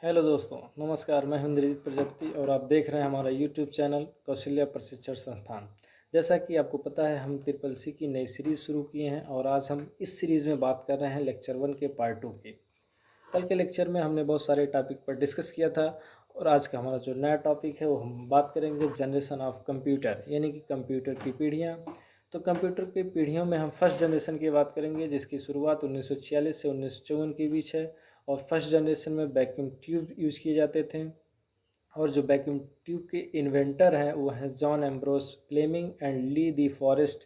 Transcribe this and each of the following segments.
Hello दोस्तों, नमस्कार। मैं हूं इंद्रजीत प्रजापति और आप देख रहे हैं हमारा यूट्यूब चैनल कौशल्या प्रशिक्षण संस्थान। जैसा कि आपको पता है, हम ट्रिपल सी की नई सीरीज़ शुरू किए हैं और आज हम इस सीरीज़ में बात कर रहे हैं लेक्चर 1 के पार्ट 2 की। कल के लेक्चर में हमने बहुत सारे टॉपिक पर डिस्कस किया था और आज का हमारा जो नया टॉपिक है वो हम बात करेंगे जनरेशन ऑफ कंप्यूटर, यानी कि कंप्यूटर की पीढ़ियाँ। तो कंप्यूटर की पीढ़ियों में हम फर्स्ट जनरेशन की बात करेंगे, जिसकी शुरुआत 1946 से 1954 के बीच है। और फर्स्ट जनरेशन में वैक्यूम ट्यूब यूज़ किए जाते थे और जो वैक्यूम ट्यूब के इन्वेंटर हैं वो हैं John Ambrose Fleming and Lee De Forest.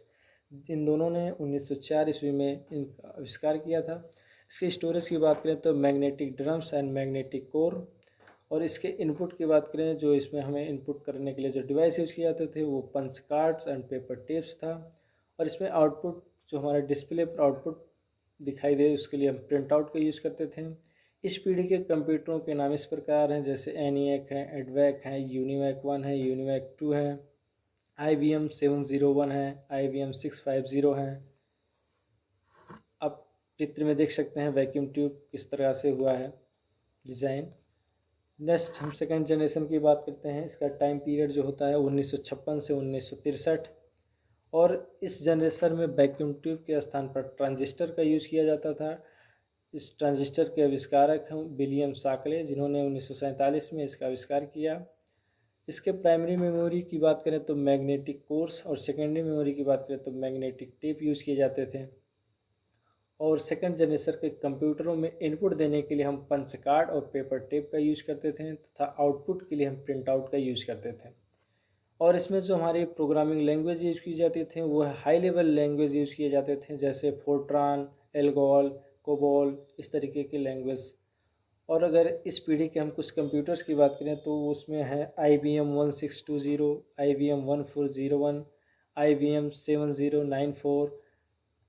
इन दोनों ने 1904 ईस्वी में इनका आविष्कार किया था। इसके स्टोरेज की बात करें तो magnetic drums and magnetic core. और इसके इनपुट की बात करें, जो इसमें हमें इनपुट करने के लिए जो डिवाइस यूज़ किए जाते थे वो punch cards and paper tapes था। और इसमें आउटपुट, जो हमारा डिस्प्ले पर आउटपुट दिखाई दे, उसके लिए हम प्रिंट आउट का यूज़ करते थे। इस पीढ़ी के कंप्यूटरों के नाम इस प्रकार हैं, जैसे एनिएक है, एडवैक है, यूनिवैक 1 है, यूनिवैक 2 है, IBM 701 है, IBM 650 है। आप चित्र में देख सकते हैं वैक्यूम ट्यूब किस तरह से हुआ है डिज़ाइन। नेक्स्ट हम सेकेंड जनरेशन की बात करते हैं। इसका टाइम पीरियड जो होता है 1956 से 1963। और इस जनरेशन में वैक्यूम ट्यूब के स्थान पर ट्रांजिस्टर का यूज़ किया जाता था। इस ट्रांजिस्टर के आविष्कारक हैं विलियम शाक्ले, जिन्होंने 1947 में इसका आविष्कार किया। इसके प्राइमरी मेमोरी की बात करें तो मैग्नेटिक कोर्स और सेकेंडरी मेमोरी की बात करें तो मैग्नेटिक टेप यूज़ किए जाते थे। और सेकंड जनरेशन के कंप्यूटरों में इनपुट देने के लिए हम पंच कार्ड और पेपर टेप का यूज़ करते थे तथा आउटपुट के लिए हम प्रिंट आउट का यूज़ करते थे। और इसमें जो हमारी प्रोग्रामिंग लैंग्वेज यूज़ की जाती थी वो हाई लेवल लैंग्वेज यूज़ किए जाते थे, जैसे फोर्ट्रान, एल्गोल, कोबोल, इस तरीके की लैंग्वेज। और अगर इस पीढ़ी के हम कुछ कंप्यूटर्स की बात करें तो उसमें है IBM 1620, IBM 1401, IBM 7094,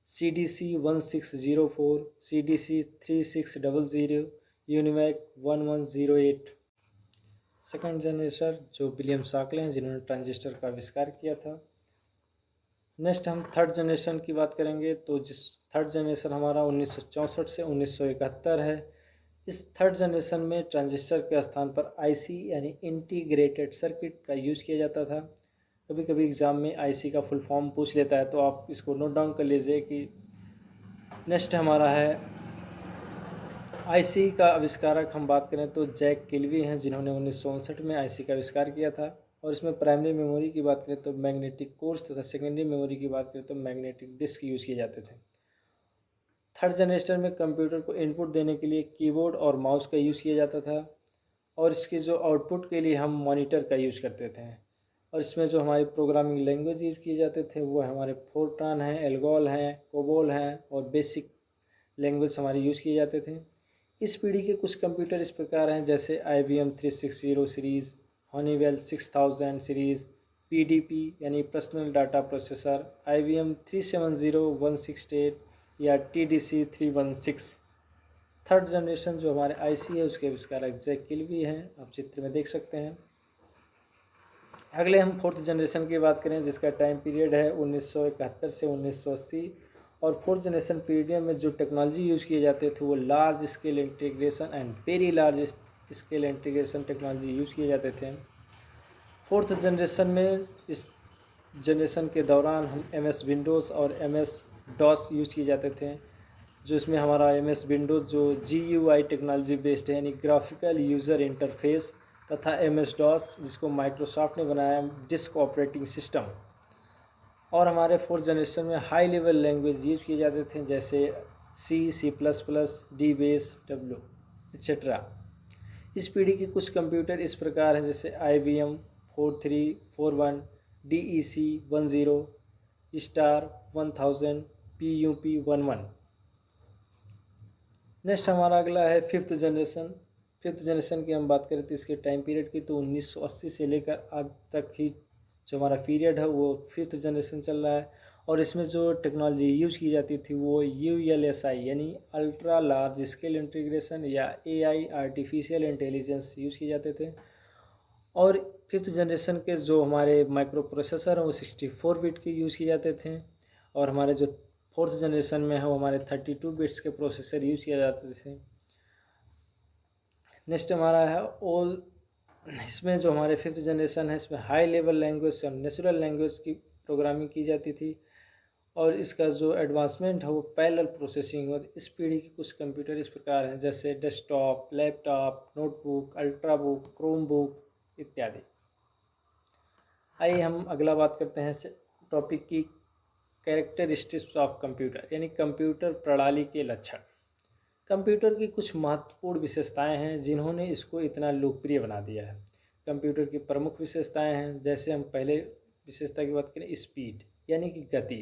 CDC 1604, CDC 3600, UNIVAC 1108। Second generation जो विलियम शाक्ले हैं, जिन्होंने ट्रांजिस्टर का आविष्कार किया था। नेक्स्ट हम थर्ड जनरेशन की बात करेंगे, तो जिस थर्ड जनरेशन हमारा 1964 से 1971 है। इस थर्ड जनरेशन में ट्रांजिस्टर के स्थान पर IC यानी इंटीग्रेटेड सर्किट का यूज़ किया जाता था। कभी कभी एग्ज़ाम में IC का फुल फॉर्म पूछ लेता है, तो आप इसको नोट डाउन कर लीजिए कि नेक्स्ट हमारा है IC का आविष्कारक हम बात करें तो जैक किल्वी हैं, जिन्होंने 1959 में IC का आविष्कार किया था। और इसमें प्राइमरी मेमोरी की बात करें तो मैग्नेटिक कोर्स तथा सेकेंडरी मेमोरी की बात करें तो मैग्नेटिक डिस्क यूज़ किए जाते थे। थर्ड जनरेशन में कंप्यूटर को इनपुट देने के लिए कीबोर्ड और माउस का यूज़ किया जाता था। और इसके जो आउटपुट के लिए हम मॉनिटर का यूज़ करते थे। और इसमें जो हमारी प्रोग्रामिंग लैंग्वेज यूज़ किए जाते थे वो हमारे फोर्ट्रान हैं, एल्गोल हैं, कोबोल हैं और बेसिक लैंग्वेज हमारे यूज़ किए जाते थे। इस पीढ़ी के कुछ कंप्यूटर इस प्रकार हैं, जैसे IBM 360 series, Honeywell 6000 series, PDP यानी पर्सनल डाटा प्रोसेसर, IBM 370168 या TDC 316। थर्ड जनरेशन जो हमारे IC है उसके आविष्कारक जैक किल्वी हैं, आप चित्र में देख सकते हैं। अगले हम फोर्थ जनरेशन की बात करें, जिसका टाइम पीरियड है 1971 से 1980। और फोर्थ जनरेशन पीरियड में जो टेक्नोलॉजी यूज़ किए जाते थे वो large scale integration and very large scale integration technology use किए जाते थे। फोर्थ जनरेशन में इस जनरेशन के दौरान हम MS विंडोज़ और MS DOS यूज़ किए जाते थे। जो इसमें हमारा MS विंडोज़ जो GUI टेक्नोलॉजी बेस्ड है, यानी ग्राफिकल यूज़र इंटरफेस, तथा MS DOS जिसको माइक्रोसॉफ्ट ने बनाया डिस्क ऑपरेटिंग सिस्टम। और हमारे फोर्थ जनरेशन में हाई लेवल लैंग्वेज यूज किए जाते थे, जैसे C++, DBase, W एक्सेट्रा। इस पीढ़ी के कुछ कंप्यूटर इस प्रकार हैं, जैसे IBM 4341, DEC 10, star 1000, PUP 11। Next हमारा अगला है फिफ्थ जनरेशन। फिफ्थ जनरेशन की हम बात करें तो इसके टाइम पीरियड की तो 1980 से लेकर अब तक ही जो हमारा पीरियड है वो फिफ्थ जनरेशन चल रहा है। और इसमें जो टेक्नोलॉजी यूज़ की जाती थी वो ULSI यानी अल्ट्रा लार्ज स्केल इंटीग्रेशन या AI आर्टिफिशियल इंटेलिजेंस यूज़ किए जाते थे। और फिफ्थ जनरेशन के जो हमारे माइक्रो प्रोसेसर हैं वो 64 बिट के यूज़ किए जाते थे। और हमारे जो फोर्थ जनरेशन में है वो हमारे 32 बिट्स के प्रोसेसर यूज़ किए जाते थे। नेक्स्ट हमारा है ऑल। इसमें जो हमारे 5th जनरेशन है, इसमें हाई लेवल लैंग्वेज और नेचुरल लैंग्वेज की प्रोग्रामिंग की जाती थी। और इसका जो एडवांसमेंट है वो पैरेलल प्रोसेसिंग। और इस पीढ़ी के कुछ कंप्यूटर इस प्रकार हैं, जैसे desktop, laptop, notebook, ultrabook, Chromebook इत्यादि। आइए हम अगला बात करते हैं टॉपिक की, कैरेक्टरिस्टिक्स ऑफ कंप्यूटर, यानी कंप्यूटर प्रणाली के लक्षण। कंप्यूटर की कुछ महत्वपूर्ण विशेषताएं हैं जिन्होंने इसको इतना लोकप्रिय बना दिया है। कंप्यूटर की प्रमुख विशेषताएं हैं, जैसे हम पहले विशेषता की बात करें, स्पीड यानी कि गति।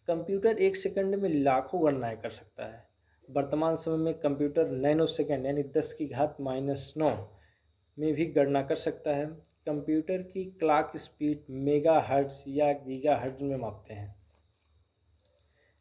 कंप्यूटर 1 सेकंड में लाखों गणनाएं कर सकता है। वर्तमान समय में कंप्यूटर नैनो सेकंड यानी 10⁻⁻⁹ में भी गणना कर सकता है। कंप्यूटर की क्लॉक स्पीड मेगाहर्ट्ज या गीगाहर्ट्ज में मापते हैं।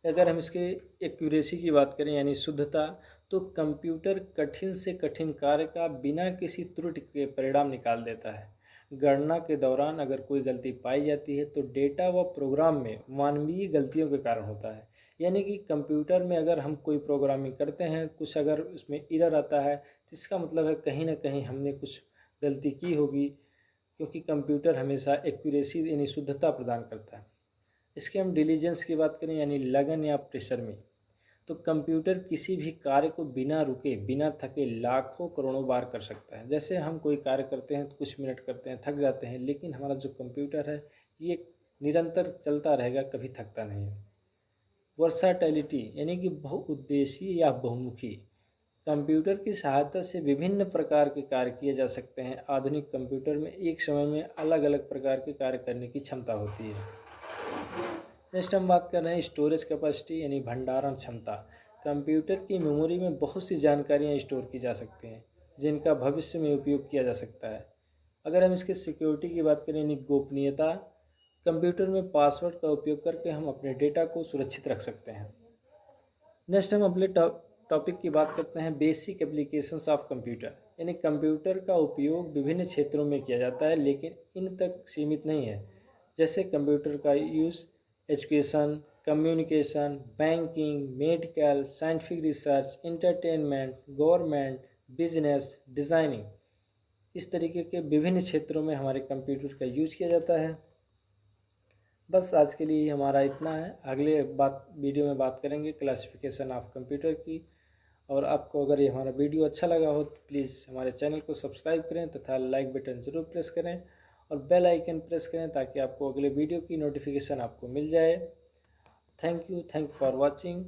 अगर हम इसके एक्यूरेसी की बात करें यानी शुद्धता, तो कंप्यूटर कठिन से कठिन कार्य का बिना किसी त्रुटि के परिणाम निकाल देता है। गणना के दौरान अगर कोई गलती पाई जाती है तो डेटा व प्रोग्राम में मानवीय गलतियों के कारण होता है। यानी कि कंप्यूटर में अगर हम कोई प्रोग्रामिंग करते हैं, कुछ अगर उसमें एरर आता है तो इसका मतलब है कहीं ना कहीं हमने कुछ गलती की होगी, क्योंकि कंप्यूटर हमेशा एक्यूरेसी यानी शुद्धता प्रदान करता है। इसके हम डिलीजेंस की बात करें यानी लगन या प्रेशर में, तो कंप्यूटर किसी भी कार्य को बिना रुके बिना थके लाखों करोड़ों बार कर सकता है। जैसे हम कोई कार्य करते हैं तो कुछ मिनट करते हैं, थक जाते हैं, लेकिन हमारा जो कंप्यूटर है ये निरंतर चलता रहेगा, कभी थकता नहीं है। वर्साटिलिटी यानी कि बहुउद्देशीय या बहुमुखी, कंप्यूटर की सहायता से विभिन्न प्रकार के कार्य किए जा सकते हैं। आधुनिक कंप्यूटर में एक समय में अलग अलग प्रकार के कार्य करने की क्षमता होती है। नेक्स्ट हम बात कर रहे हैं स्टोरेज कैपेसिटी यानी भंडारण क्षमता। कंप्यूटर की मेमोरी में बहुत सी जानकारियां स्टोर की जा सकती हैं जिनका भविष्य में उपयोग किया जा सकता है। अगर हम इसके सिक्योरिटी की बात करें यानी गोपनीयता, कंप्यूटर में पासवर्ड का उपयोग करके हम अपने डेटा को सुरक्षित रख सकते हैं। नेक्स्ट हम अपने टॉपिक की बात करते हैं बेसिक एप्लीकेशंस ऑफ कंप्यूटर, यानी कंप्यूटर का उपयोग विभिन्न क्षेत्रों में किया जाता है लेकिन इन तक सीमित नहीं है। जैसे कंप्यूटर का use education, communication, banking, medical, scientific research, entertainment, government, business, designing, इस तरीके के विभिन्न क्षेत्रों में हमारे कंप्यूटर का यूज किया जाता है। बस आज के लिए हमारा इतना है। अगले वीडियो में बात करेंगे क्लासिफिकेशन ऑफ कंप्यूटर की। और आपको अगर ये हमारा वीडियो अच्छा लगा हो तो प्लीज़ हमारे चैनल को सब्सक्राइब करें तथा लाइक बटन ज़रूर प्रेस करें और बेल आइकन प्रेस करें ताकि आपको अगले वीडियो की नोटिफिकेशन आपको मिल जाए। Thank you for watching.